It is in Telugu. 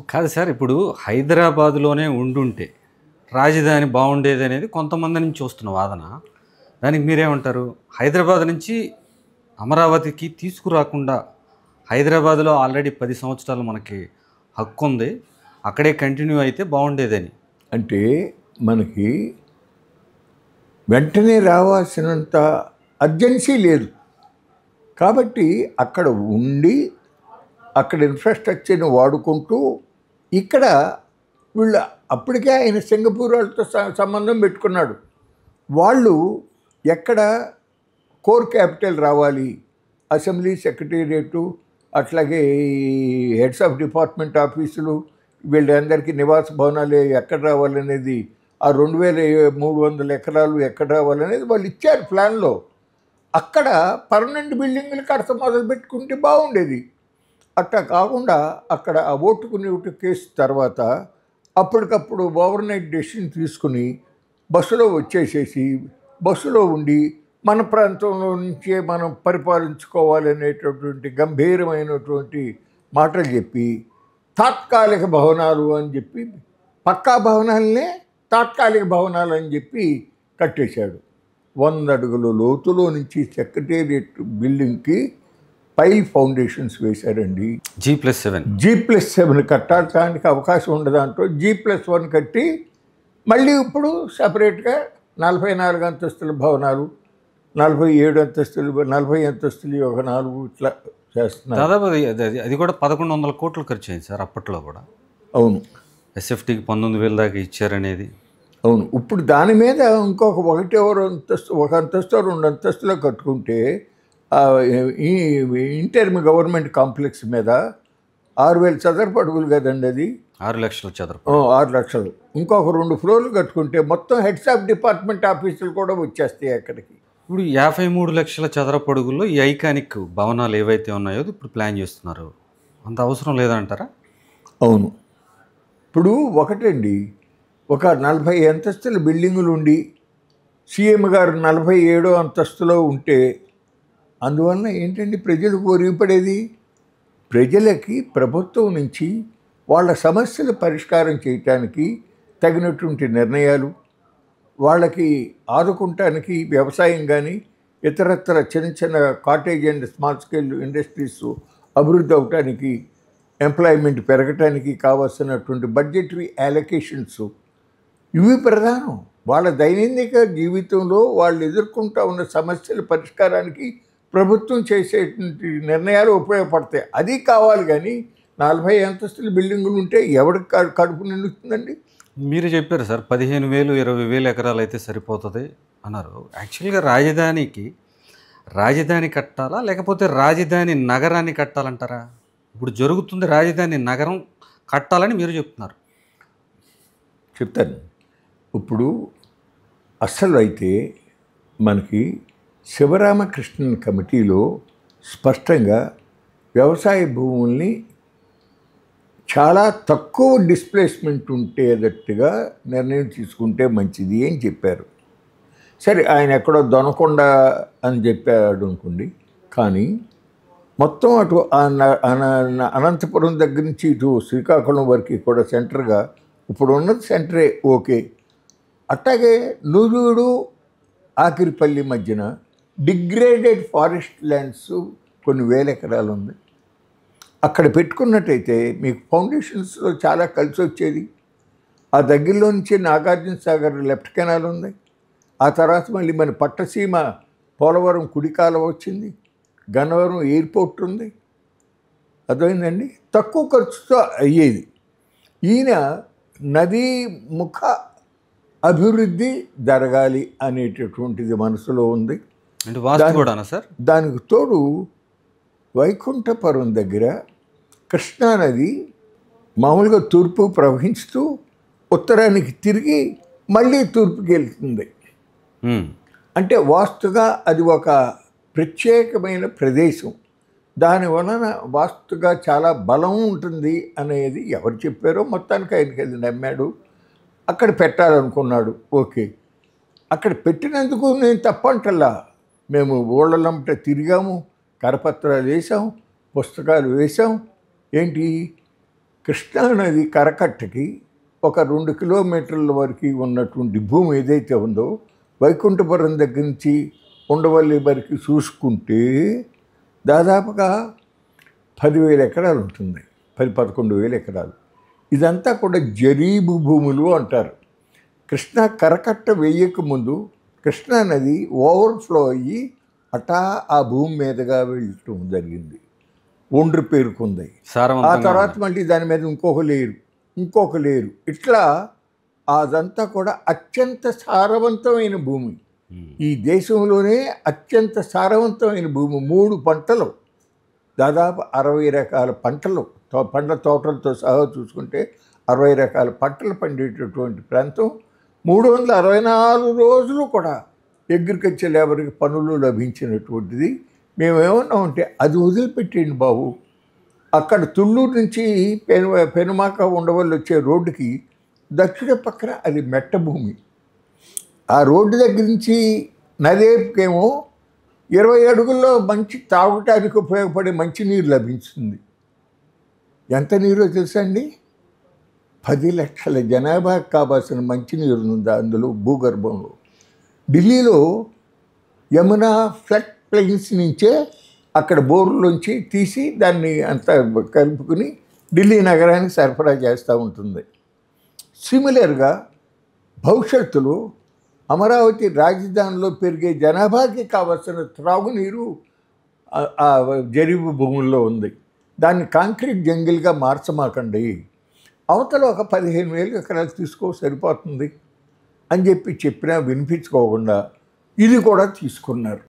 కాదు సార్, ఇప్పుడు హైదరాబాద్‌లోనే ఉండుంటే రాజధాని బావుండేదనేది కొంతమంది నుంచి వస్తున్న వాదన. దానికి మీరేమంటారు? హైదరాబాద్ నుంచి అమరావతికి తీసుకురాకుండా హైదరాబాద్‌లో ఆల్రెడీ 10 సంవత్సరాలు మనకి హక్కుంది. అక్కడే కంటిన్యూ అయితే బావుండేదని. అంటే మనకి వెంటనే రావాల్సినంత అర్జెన్సీ లేదు. కాబట్టి అక్కడ ఉండి అక్కడ ఇన్ఫ్రాస్ట్రక్చర్ని వాడుకుంటూ ఇక్కడ వీళ్ళు అప్పటికే ఆయన సింగపూర్ వాళ్ళతో సంబంధం పెట్టుకున్నాడు. వాళ్ళు ఎక్కడ కోర్ క్యాపిటల్ రావాలి, అసెంబ్లీ సెక్రటేరియట్, అట్లాగే హెడ్స్ ఆఫ్ డిపార్ట్మెంట్ ఆఫీసులు, వీళ్ళందరికీ నివాస భవనాలు ఎక్కడ రావాలనేది, ఆ 2300 ఎకరాలు ఎక్కడ రావాలనేది వాళ్ళు ఇచ్చారు ప్లాన్లో. అక్కడ పర్మనెంట్ బిల్డింగ్లు కడత మొదలు పెట్టుకుంటే బాగుండేది. అట్లా కాకుండా అక్కడ ఆ ఓటుకు కేసు తర్వాత అప్పటికప్పుడు ఓవర్నైట్ డెసిషన్ తీసుకుని బస్సులో వచ్చేసేసి బస్సులో ఉండి మన ప్రాంతంలో నుంచే మనం పరిపాలించుకోవాలనేటటువంటి గంభీరమైనటువంటి మాటలు చెప్పి తాత్కాలిక భవనాలు అని చెప్పి, పక్కా భవనాలనే తాత్కాలిక భవనాలు అని చెప్పి కట్టేశాడు. 100 అడుగుల లోతులో నుంచి సెక్రటేరియట్ బిల్డింగ్కి పైల్ ఫౌండేషన్స్ వేశారండి. G+7 కట్టడానికి అవకాశం ఉండదంటూ G+1 కట్టి మళ్ళీ ఇప్పుడు సపరేట్గా 44 అంతస్తుల భవనాలు, 47 అంతస్తులు, 40 అంతస్తులు ఒక 4 ఇట్లా చేస్తున్నారు. దాదాపు అది కూడా 1100 కోట్లు ఖర్చు అయింది సార్ అప్పట్లో కూడా. అవును, ఎస్ఎఫ్టీకి 19,000 దాకా ఇచ్చారనేది. అవును. ఇప్పుడు దాని మీద ఇంకొక 1 అంతస్తు, 1 అంతస్తు 2 అంతస్తులో కట్టుకుంటే ఈ ఇంటర్మ్ గవర్నమెంట్ కాంప్లెక్స్ మీద 6,000 చదరపు అడుగులు కదండి అది. 6 లక్షల చదరపు. 6 లక్షలు. ఇంకొక 2 ఫ్లోర్లు కట్టుకుంటే మొత్తం హెడ్స్ ఆఫ్ డిపార్ట్మెంట్ ఆఫీసులు కూడా వచ్చేస్తాయి అక్కడికి. ఇప్పుడు 53 లక్షల చదరపు అడుగుల్లో ఈ ఐకానిక్ భవనాలు ఏవైతే ఉన్నాయో ఇప్పుడు ప్లాన్ చేస్తున్నారు. అంత అవసరం లేదంటారా? అవును. ఇప్పుడు ఒకటండి, ఒక 40 అంతస్తుల బిల్డింగులు ఉండి సీఎం గారు 47వ అంతస్తులో ఉంటే అందువలన ఏంటండి ప్రజలకు ఒరిగిపడేది? ప్రజలకి ప్రభుత్వం నుంచి వాళ్ళ సమస్యలు పరిష్కారం చేయటానికి తగినటువంటి నిర్ణయాలు, వాళ్ళకి ఆదుకుంటానికి వ్యవసాయం కానీ ఇతరత్ర చిన్న చిన్న cottage and small scale industries అభివృద్ధి అవటానికి, ఎంప్లాయ్మెంట్ పెరగటానికి కావాల్సినటువంటి బడ్జెటరీ అలొకేషన్స్ ఇవి ప్రధానం. వాళ్ళ దైనందిక జీవితంలో వాళ్ళు ఎదుర్కొంటూ ఉన్న సమస్యల పరిష్కారానికి ప్రభుత్వం చేసేటువంటి నిర్ణయాలు ఉపయోగపడతాయి. అది కావాలి కానీ 40 అంతస్తుల బిల్డింగులు ఉంటే ఎవరికి కడుపు నిండుతుందండి? మీరు చెప్పారు సార్ 15,000 20,000 ఎకరాలు అయితే సరిపోతుంది అన్నారు. యాక్చువల్గా రాజధాని కట్టాలా లేకపోతే రాజధాని నగరాన్ని కట్టాలంటారా? ఇప్పుడు జరుగుతుంది రాజధాని నగరం కట్టాలని మీరు చెప్తున్నారు. చెప్తాను. ఇప్పుడు అసలు అయితే మనకి శివరామకృష్ణన్ కమిటీలో స్పష్టంగా వ్యవసాయ భూముల్ని చాలా తక్కువ డిస్ప్లేస్మెంట్ ఉండేటట్టుగా నిర్ణయం తీసుకుంటే మంచిది అని చెప్పారు. సరే, ఆయన ఎక్కడో దొనకొండ అని చెప్పాడు అనుకోండి, కానీ మొత్తం అటు అనంతపురం దగ్గర నుంచి ఇటు శ్రీకాకుళం వరకు కూడా సెంటర్గా ఇప్పుడు ఉన్నది సెంటరే. ఓకే. అట్లాగే నూజూడు ఆకిరిపల్లి మధ్యన డిగ్రేడెడ్ ఫారెస్ట్ ల్యాండ్స్ కొన్ని వేల ఎకరాలు ఉంది. అక్కడ పెట్టుకున్నట్టయితే మీకు ఫౌండేషన్స్లో చాలా కలిసి వచ్చేది. ఆ దగ్గరలో నుంచి నాగార్జున సాగర్ లెఫ్ట్ కెనాల్ ఉంది. ఆ తర్వాత మళ్ళీ మన పట్టసీమ పోలవరం కుడి కాలువ వచ్చింది, గన్నవరం ఎయిర్పోర్ట్ ఉంది. అర్థమైందండి? తక్కువ ఖర్చుతో అయ్యేది. ఈయన నదీ ముఖ అభివృద్ధి జరగాలి అనేటటువంటిది మనసులో ఉంది. దానికి తోడు వైకుంఠపురం దగ్గర కృష్ణానది మామూలుగా తూర్పు ప్రవహిస్తూ ఉత్తరానికి తిరిగి మళ్ళీ తూర్పుకి వెళ్తుంది. అంటే వాస్తుగా అది ఒక ప్రత్యేకమైన ప్రదేశం. దాని వలన వాస్తుగా చాలా బలం ఉంటుంది అనేది ఎవరు చెప్పారో మొత్తానికి ఆయనకి అది నమ్మాడు. అక్కడ పెట్టాలనుకున్నాడు. ఓకే, అక్కడ పెట్టినందుకు నేను తప్పంటల్లా. మేము ఊళ్ళలంట తిరిగాము, కరపత్రాలు వేసాం, పుస్తకాలు వేసాం. ఏంటి కృష్ణా నది కరకట్టకి ఒక 2 కిలోమీటర్ల వరకు ఉన్నటువంటి భూమి ఏదైతే ఉందో వైకుంఠపురం దగ్గర నుంచి ఉండవల్లి వరకు చూసుకుంటే దాదాపుగా 10,000 ఎకరాలు ఉంటుంది. 11,000 ఎకరాలు. ఇదంతా కూడా జరీబు భూములు అంటారు. కృష్ణా కరకట్ట వేయక ముందు కృష్ణా నది ఓవర్ఫ్లో అయ్యి అటా ఆ భూమి మీదుగా వెళ్ళటం జరిగింది. ఒండ్రు పేరుకుంది. ఆ తర్వాత మళ్ళీ దాని మీద ఇంకొక లేరు ఇట్లా అదంతా కూడా అత్యంత సారవంతమైన భూమి. ఈ దేశంలోనే అత్యంత సారవంతమైన భూమి. 3 పంటలు, దాదాపు 60 రకాల పంటలు, పండ్ల తోటలతో సహా చూసుకుంటే 60 రకాల పంటలు పండేటటువంటి ప్రాంతం. 364 రోజులు కూడా అగ్రికల్చర్ లేబర్కి పనులు లభించినటువంటిది. మేమేమన్నామంటే అది వదిలిపెట్టేయండి బాబు. అక్కడ తుళ్ళూరు నుంచి పెనుమాక ఉండవల్లి వచ్చే రోడ్డుకి దక్షిణ పక్కన అది మెట్ట భూమి. ఆ రోడ్డు దగ్గర నుంచి నదేపుకేమో 20 అడుగుల్లో మంచి తాగటానికి ఉపయోగపడే మంచినీరు లభించింది. ఎంత నీరో తెలుసా అండి? 10 లక్షల జనాభాకు కావాల్సిన మంచినీరు ఉంది అందులో భూగర్భంలో. ఢిల్లీలో యమునా ఫ్లడ్ ప్లెయిన్స్ నుంచే అక్కడ బోర్లోంచి తీసి దాన్ని అంతా కలుపుకుని ఢిల్లీ నగరానికి సరఫరా చేస్తూ ఉంటుంది. సిమిలర్గా భవిష్యత్తులో అమరావతి రాజధానిలో పెరిగే జనాభాకి కావలసిన త్రాగునీరు ఆ జరీబు భూముల్లో ఉంది. దాన్ని కాంక్రీట్ జంగిల్గా మార్చమాకండి, అవతల ఒక 15,000 ఎకరాలు తీసుకో సరిపోతుంది అని చెప్పినా వినిపించుకోకుండా ఇది కూడా తీసుకున్నారు.